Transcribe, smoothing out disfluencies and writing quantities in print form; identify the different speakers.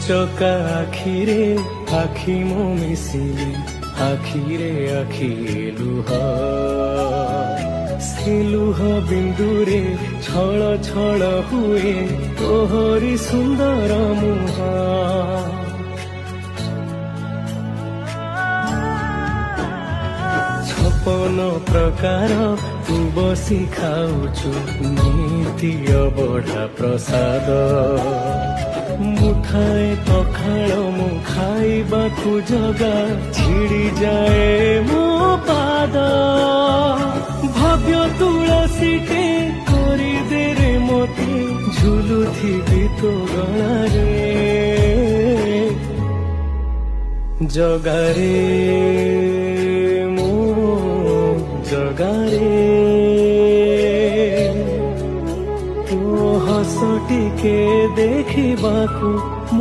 Speaker 1: ଚକା ଆଖିରେ ଆଖି ମୋ ମିଶିଲେ ଆଖିରେ ଆଖି ଲୁହ ସେ ଲୁହ ବିନ୍ଦୁରେ ଛଳ ଛଳ ହୁଏ ତୋହରି ସୁନ୍ଦର ମୁହଁ ଛପନ ପ୍ରକାର ତୁ ବସି ଖାଉଛୁ ନୀତି ଅବଢା ପ୍ରସାଦ ମୁଠାଏ ପଖାଳ ମୁଁ ଖାଇବାକୁ ଜଗା ଛିଡ଼ି ଯାଏ ମୋ ପାଦ ଭବ୍ୟ ତୁଳସୀଟେ କରିଦେରେ ମୋତେ ଝୁଲୁଥିବି ତୋ ଗଳାରେ ଜଗାରେ ମୋ ଜଗାରେ ତୋ ହସ ଟିକେ ଦେଖିବାକୁ